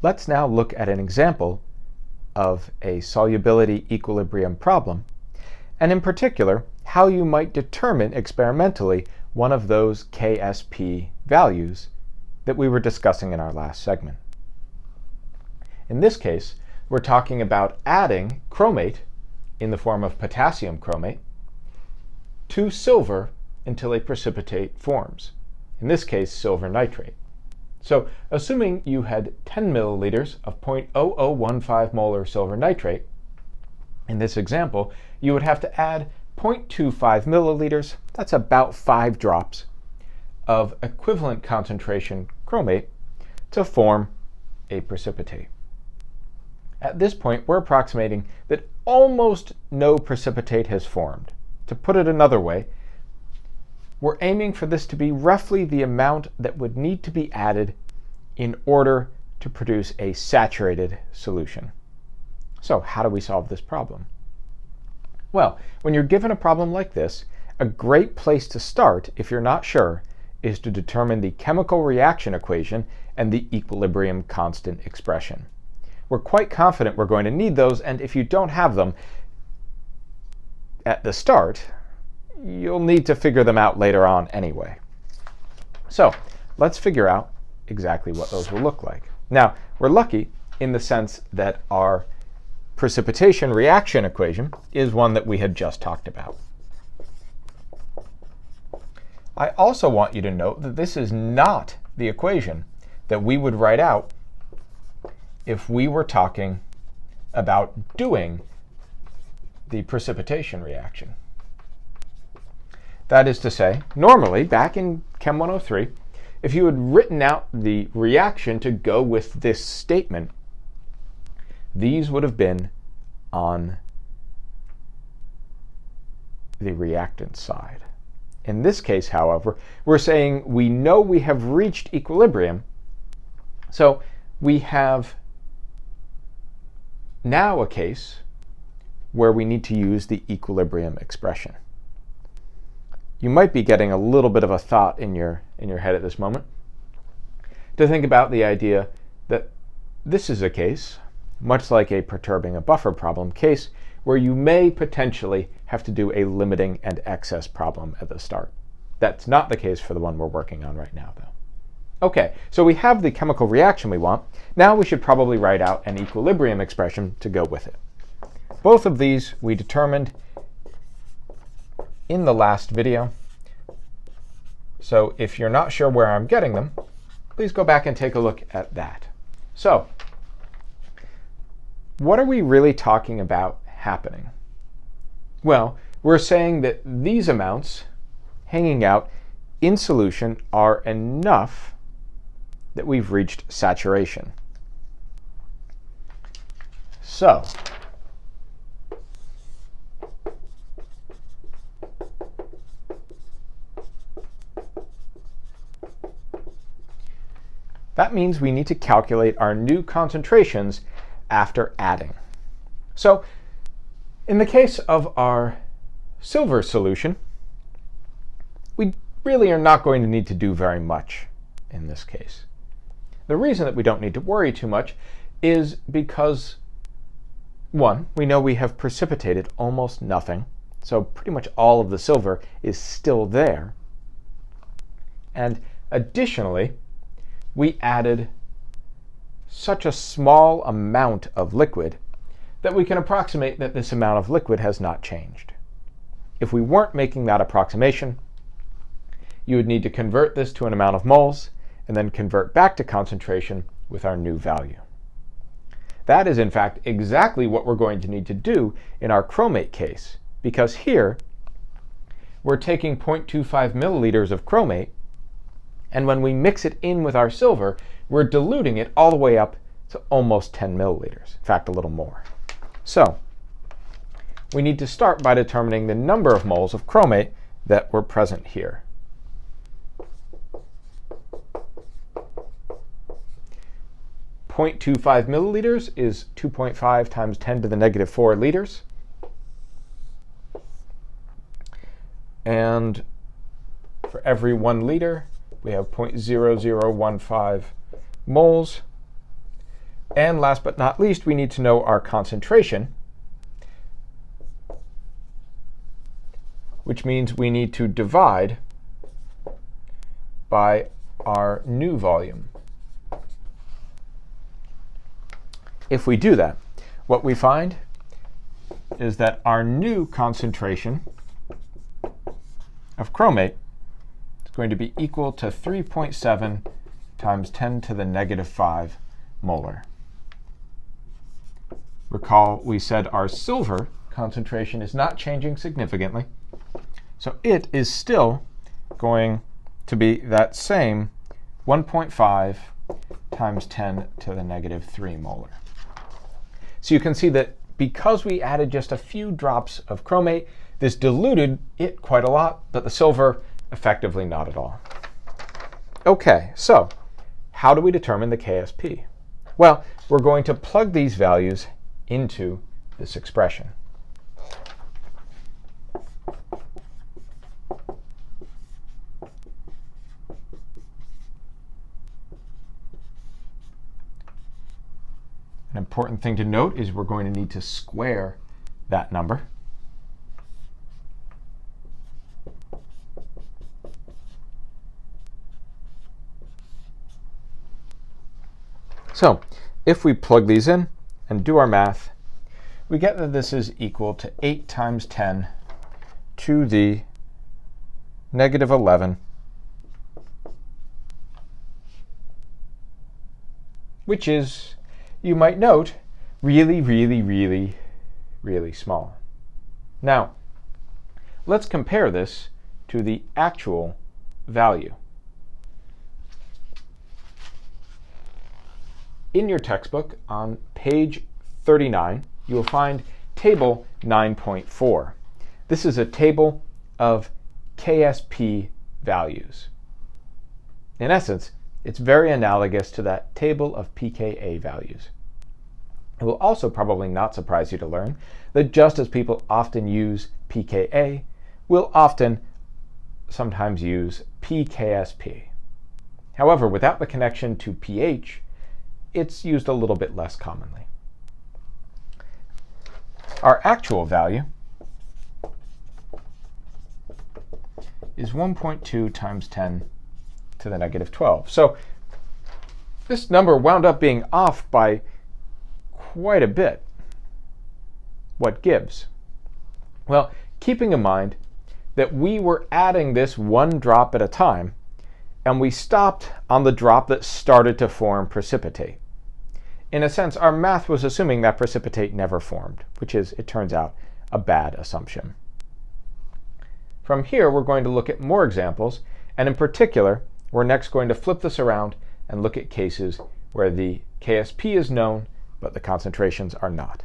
Let's now look at an example of a solubility equilibrium problem, and in particular, how you might determine experimentally one of those KSP values that we were discussing in our last segment. In this case, we're talking about adding chromate in the form of potassium chromate to silver until a precipitate forms. In this case, silver nitrate. So assuming you had 10 milliliters of 0.0015 molar silver nitrate, in this example, you would have to add 0.25 milliliters, that's about 5 drops, of equivalent concentration chromate to form a precipitate. At this point, we're approximating that almost no precipitate has formed. To put it another way, we're aiming for this to be roughly the amount that would need to be added in order to produce a saturated solution. So how do we solve this problem? Well, when you're given a problem like this, a great place to start, if you're not sure, is to determine the chemical reaction equation and the equilibrium constant expression. We're quite confident we're going to need those, and if you don't have them at the start, you'll need to figure them out later on anyway. So let's figure out exactly what those will look like. Now, we're lucky in the sense that our precipitation reaction equation is one that we had just talked about. I also want you to note that this is not the equation that we would write out if we were talking about doing the precipitation reaction. That is to say, normally, back in Chem 103, if you had written out the reaction to go with this statement, these would have been on the reactant side. In this case, however, we're saying we know we have reached equilibrium, so we have now a case where we need to use the equilibrium expression. You might be getting a little bit of a thought in your head at this moment to think about the idea that this is a case, much like a perturbing a buffer problem case, where you may potentially have to do a limiting and excess problem at the start. That's not the case for the one we're working on right now, though. Okay, so we have the chemical reaction we want. Now we should probably write out an equilibrium expression to go with it. Both of these we determined in the last video. So if you're not sure where I'm getting them, please go back and take a look at that. So what are we really talking about happening? Well, we're saying that these amounts hanging out in solution are enough that we've reached saturation. So that means we need to calculate our new concentrations after adding. So in the case of our silver solution, we really are not going to need to do very much in this case. The reason that we don't need to worry too much is because, one, we know we have precipitated almost nothing, so pretty much all of the silver is still there. And additionally, we added such a small amount of liquid that we can approximate that this amount of liquid has not changed. If we weren't making that approximation, you would need to convert this to an amount of moles and then convert back to concentration with our new value. That is, in fact, exactly what we're going to need to do in our chromate case, because here we're taking 0.25 milliliters of chromate, and when we mix it in with our silver, we're diluting it all the way up to almost 10 milliliters, in fact, a little more. So we need to start by determining the number of moles of chromate that were present here. .25 milliliters is 2.5 times 10 to the negative 4 liters. And for every 1 liter, we have 0.0015 moles, And last but not least, we need to know our concentration, which means we need to divide by our new volume. If we do that, what we find is that our new concentration of chromate is going to be equal to 3.7 times 10 to the negative 5 molar. Recall we said our silver concentration is not changing significantly, so it is still going to be that same 1.5 times 10 to the negative 3 molar. So you can see that because we added just a few drops of chromate, this diluted it quite a lot, but the silver effectively not at all. OK, so how do we determine the KSP? Well, we're going to plug these values into this expression. An important thing to note is we're going to need to square that number. So if we plug these in and do our math, we get that this is equal to 8 times 10 to the negative 11, which is, you might note, really, really, really, really small. Now, let's compare this to the actual value. In your textbook, on page 39, you will find table 9.4. This is a table of KSP values. In essence, it's very analogous to that table of pKa values. It will also probably not surprise you to learn that just as people often use pKa, we'll often sometimes use pKsP. However, without the connection to pH, it's used a little bit less commonly. Our actual value is 1.2 times 10 to the negative 12. So this number wound up being off by quite a bit. What gives? Well, keeping in mind that we were adding this one drop at a time, and we stopped on the drop that started to form precipitate. In a sense, our math was assuming that precipitate never formed, which is, it turns out, a bad assumption. From here, we're going to look at more examples, and in particular, we're next going to flip this around and look at cases where the KSP is known, but the concentrations are not.